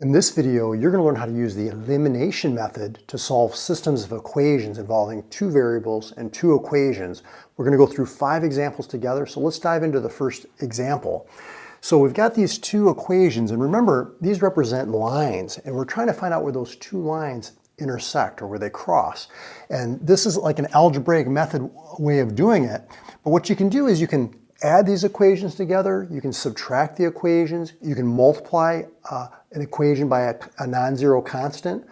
In this video, you're going to learn how to use the elimination method to solve systems of equations involving two variables and two equations. We're going to go through 5 examples together, so let's dive into the first example. So we've got these two equations, and remember, these represent lines, and we're trying to find out where those two lines intersect or where they cross. And this is like an algebraic method way of doing it, but what you can do is you can add these equations together, you can subtract the equations, you can multiply an equation by a non-zero constant.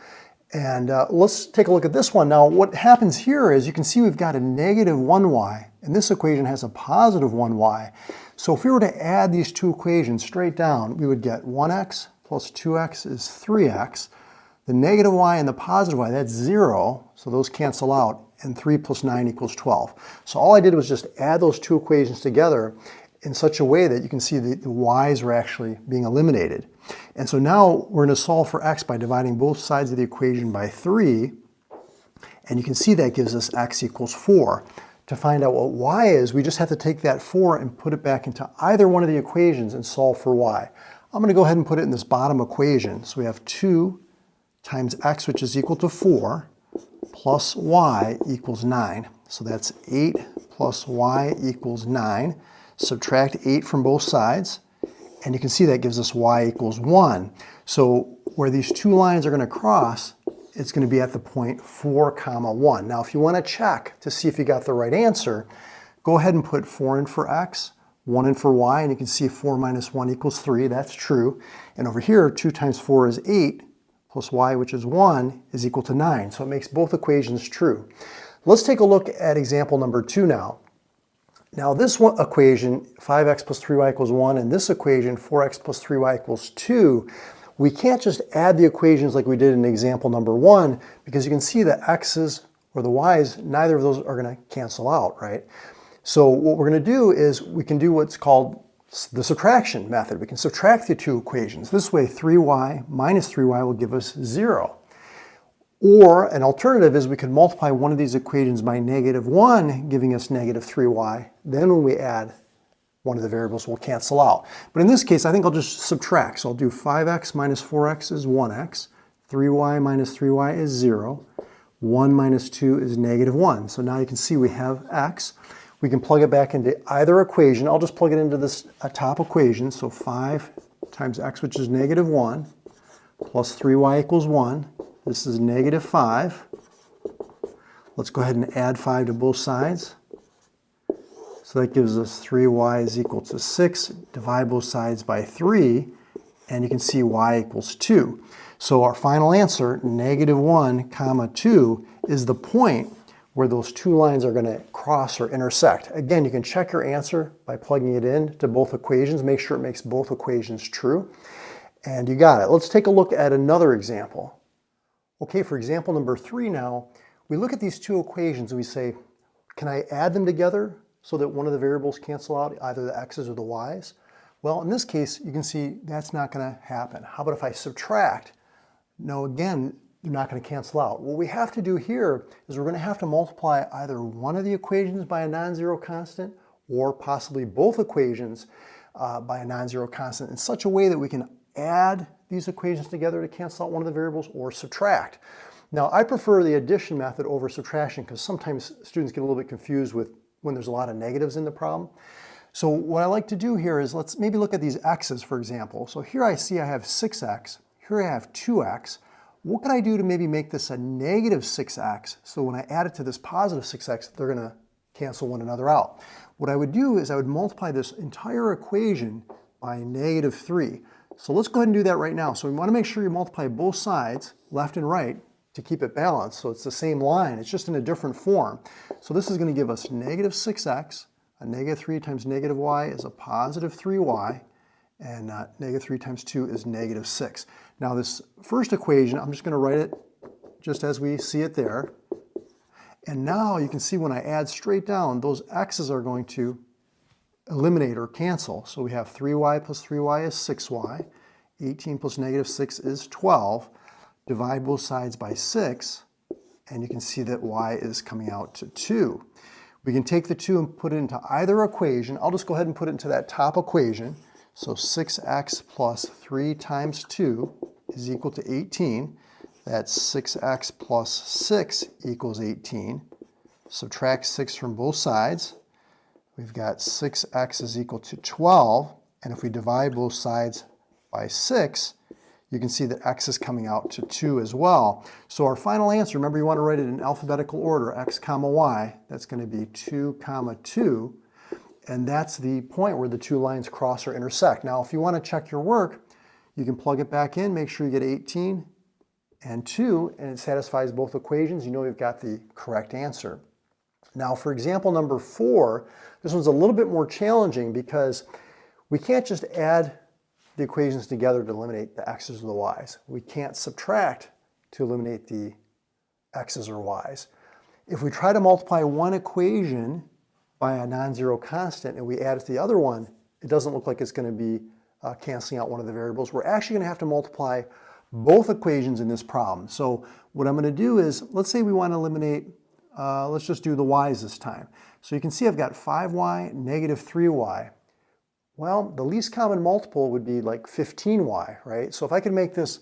And let's take a look at this one. Now what happens here is you can see we've got a negative 1y, and this equation has a positive 1y. So if we were to add these two equations straight down, we would get 1x plus 2x is 3x. The negative y and the positive y, that's 0, so those cancel out, and 3 plus 9 equals 12. So all I did was just add those two equations together in such a way that you can see the y's are actually being eliminated. And so now we're going to solve for x by dividing both sides of the equation by 3, and you can see that gives us x equals 4. To find out what y is, we just have to take that 4 and put it back into either one of the equations and solve for y. I'm going to go ahead and put it in this bottom equation. So we have 2 times x, which is equal to 4, plus y equals 9. So that's 8 plus y equals 9. Subtract 8 from both sides, and you can see that gives us y equals 1. So where these two lines are going to cross, it's going to be at the point 4, 1. Now if you want to check to see if you got the right answer, go ahead and put 4 in for x, 1 in for y, and you can see 4 minus 1 equals 3. That's true. And over here, 2 times 4 is 8. Plus y, which is 1, is equal to 9. So it makes both equations true. Let's take a look at example number 2 now. Now this one equation, 5x plus 3y equals 1, and this equation, 4x plus 3y equals 2, we can't just add the equations like we did in example number 1, because you can see the x's or the y's, neither of those are going to cancel out, right? So what we're going to do is we can do what's called the subtraction method. We can subtract the two equations. This way 3y minus 3y will give us 0. Or an alternative is we could multiply one of these equations by negative 1, giving us negative 3y. Then when we add one of the variables, we'll cancel out. But in this case, I think I'll just subtract. So I'll do 5x minus 4x is 1x. 3y minus 3y is 0. 1 minus 2 is negative 1. So now you can see we have x. We can plug it back into either equation. I'll just plug it into this top equation. So 5 times x, which is negative 1, plus 3y equals 1. This is negative 5. Let's go ahead and add 5 to both sides. So that gives us 3y is equal to 6. Divide both sides by 3, and you can see y equals 2. So our final answer, negative 1, 2, is the point where those two lines are going to cross or intersect. Again, you can check your answer by plugging it in to both equations. Make sure it makes both equations true. And you got it. Let's take a look at another example. Okay, for example number 3 now, we look at these two equations and we say, can I add them together so that one of the variables cancel out, either the x's or the y's? Well, in this case, you can see that's not going to happen. How about if I subtract? No, again, they're not going to cancel out. What we have to do here is we're going to have to multiply either one of the equations by a non-zero constant or possibly both equations by a non-zero constant in such a way that we can add these equations together to cancel out one of the variables or subtract. Now, I prefer the addition method over subtraction because sometimes students get a little bit confused with when there's a lot of negatives in the problem. So what I like to do here is let's maybe look at these x's, for example. So here I see I have 6x, here I have 2x. What can I do to maybe make this a negative 6x so when I add it to this positive 6x, they're going to cancel one another out? What I would do is I would multiply this entire equation by negative 3. So let's go ahead and do that right now. So we want to make sure you multiply both sides, left and right, to keep it balanced. So it's the same line, it's just in a different form. So this is going to give us negative 6x, a negative 3 times negative y is a positive 3y, and negative 3 times 2 is negative 6. Now this first equation, I'm just going to write it just as we see it there. And now you can see when I add straight down, those x's are going to eliminate or cancel. So we have 3y plus 3y is 6y. 18 plus negative 6 is 12. Divide both sides by 6, and you can see that y is coming out to 2. We can take the 2 and put it into either equation. I'll just go ahead and put it into that top equation. So 6x plus 3 times 2 is equal to 18. That's 6x plus 6 equals 18. Subtract 6 from both sides. We've got 6x is equal to 12. And if we divide both sides by 6, you can see that x is coming out to 2 as well. So our final answer, remember you want to write it in alphabetical order, x comma y, that's going to be 2 comma 2. And that's the point where the two lines cross or intersect. Now, if you want to check your work, you can plug it back in, make sure you get 18 and 2, and it satisfies both equations. You know you've got the correct answer. Now, for example number 4, this one's a little bit more challenging because we can't just add the equations together to eliminate the x's or the y's. We can't subtract to eliminate the x's or y's. If we try to multiply one equation by a non-zero constant and we add it to the other one, it doesn't look like it's going to be canceling out one of the variables. We're actually going to have to multiply both equations in this problem. So what I'm going to do is, let's say we want to eliminate, let's just do the y's this time. So you can see I've got 5y, negative 3y. Well, the least common multiple would be like 15y, right? So if I could make this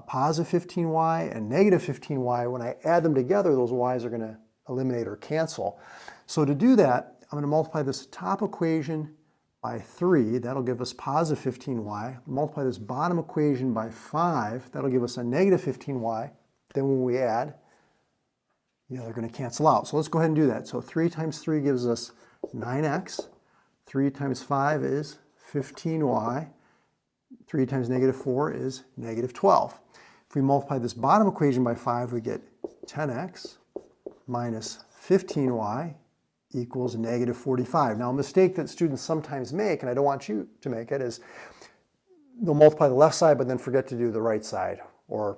positive 15y and negative 15y, when I add them together, those y's are going to eliminate or cancel. So to do that, I'm going to multiply this top equation by 3. That'll give us positive 15y. Multiply this bottom equation by 5. That'll give us a negative 15y. Then when we add, they're going to cancel out. So let's go ahead and do that. So 3 times 3 gives us 9x. 3 times 5 is 15y. 3 times negative 4 is negative 12. If we multiply this bottom equation by 5, we get 10x minus 15y equals negative 45. Now, a mistake that students sometimes make, and I don't want you to make it, is they'll multiply the left side but then forget to do the right side, or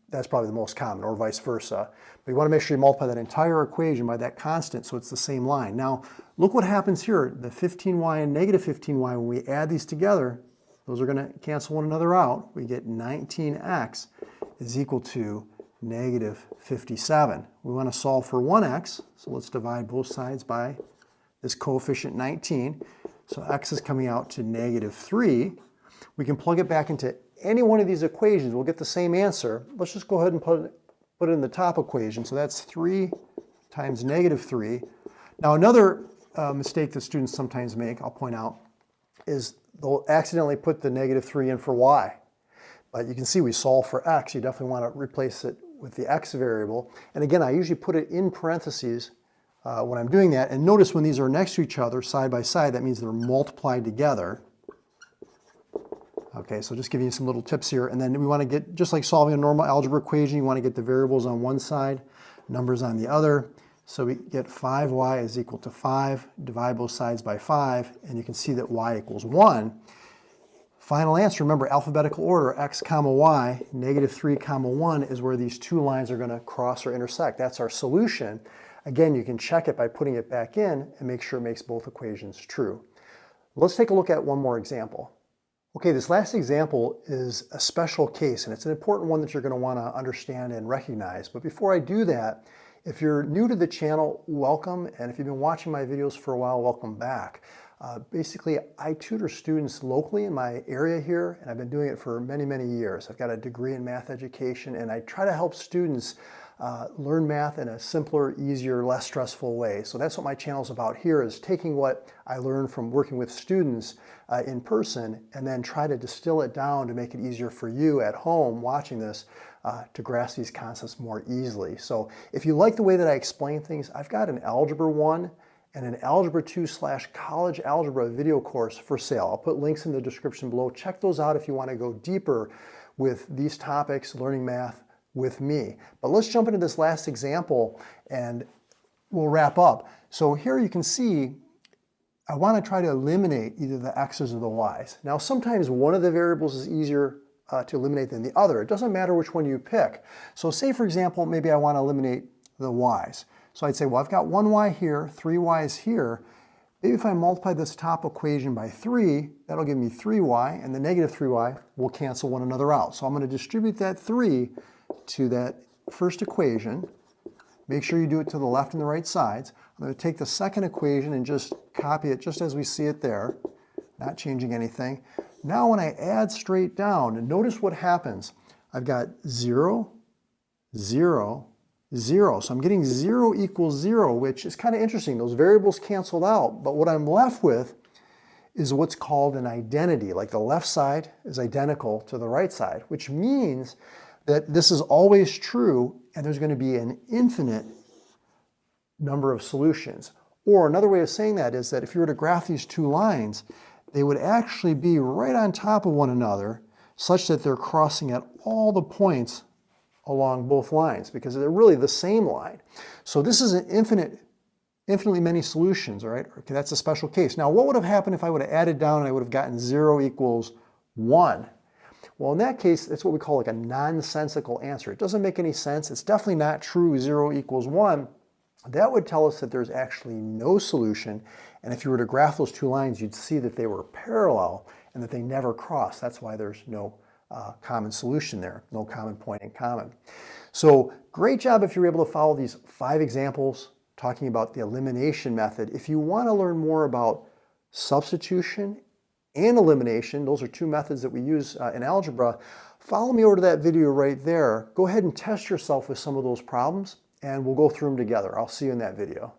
that's probably the most common, or vice versa. But you want to make sure you multiply that entire equation by that constant so it's the same line. Now, look what happens here. The 15y and negative 15y, when we add these together, those are going to cancel one another out. We get 19x is equal to negative 57. We want to solve for 1x, so let's divide both sides by this coefficient 19. So x is coming out to negative 3. We can plug it back into any one of these equations. We'll get the same answer. Let's just go ahead and put it in the top equation. So that's 3 times negative 3. Now another mistake that students sometimes make, I'll point out, is they'll accidentally put the negative 3 in for y. But you can see we solve for x. You definitely want to replace it with the x variable. And again, I usually put it in parentheses when I'm doing that. And notice when these are next to each other, side by side, that means they're multiplied together. Okay, so just giving you some little tips here. And then we want to get, just like solving a normal algebra equation, you want to get the variables on one side, numbers on the other. So we get 5y is equal to 5, divide both sides by 5, and you can see that y equals 1. Final answer, remember alphabetical order, x comma y, negative 3 comma 1 is where these two lines are going to cross or intersect. That's our solution. Again, you can check it by putting it back in and make sure it makes both equations true. Let's take a look at one more example. Okay, this last example is a special case, and it's an important one that you're going to want to understand and recognize. But before I do that, if you're new to the channel, welcome. And if you've been watching my videos for a while, welcome back. Basically, I tutor students locally in my area here, and I've been doing it for many, many years. I've got a degree in math education, and I try to help students learn math in a simpler, easier, less stressful way. So that's what my channel is about here, is taking what I learned from working with students in person and then try to distill it down to make it easier for you at home watching this to grasp these concepts more easily. So if you like the way that I explain things, I've got an Algebra 1 and an Algebra 2/College Algebra video course for sale. I'll put links in the description below. Check those out if you want to go deeper with these topics, learning math with me. But let's jump into this last example and we'll wrap up. So here you can see I want to try to eliminate either the x's or the y's. Now sometimes one of the variables is easier to eliminate than the other. It doesn't matter which one you pick. So say for example, maybe I want to eliminate the y's. So I'd say, well, I've got 1y here, 3y's here. Maybe if I multiply this top equation by 3, that'll give me 3y, and the negative 3y will cancel one another out. So I'm going to distribute that 3 to that first equation. Make sure you do it to the left and the right sides. I'm going to take the second equation and just copy it just as we see it there, not changing anything. Now when I add straight down, and notice what happens. I've got 0, 0, 0. So I'm getting 0 equals 0, which is kind of interesting. Those variables canceled out, but what I'm left with is what's called an identity. Like the left side is identical to the right side, which means that this is always true and there's going to be an infinite number of solutions. Or another way of saying that is that if you were to graph these two lines, they would actually be right on top of one another such that they're crossing at all the points along both lines because they're really the same line. So this is an infinitely many solutions, all right? Okay, that's a special case. Now, what would have happened if I would have added down and I would have gotten 0 equals 1? Well, in that case, that's what we call like a nonsensical answer. It doesn't make any sense. It's definitely not true 0 equals 1. That would tell us that there's actually no solution. And if you were to graph those two lines, you'd see that they were parallel and that they never cross. That's why there's no common solution there, no common point in common. So great job if you're able to follow these 5 examples talking about the elimination method. If you want to learn more about substitution and elimination, those are 2 methods that we use in algebra, follow me over to that video right there. Go ahead and test yourself with some of those problems and we'll go through them together. I'll see you in that video.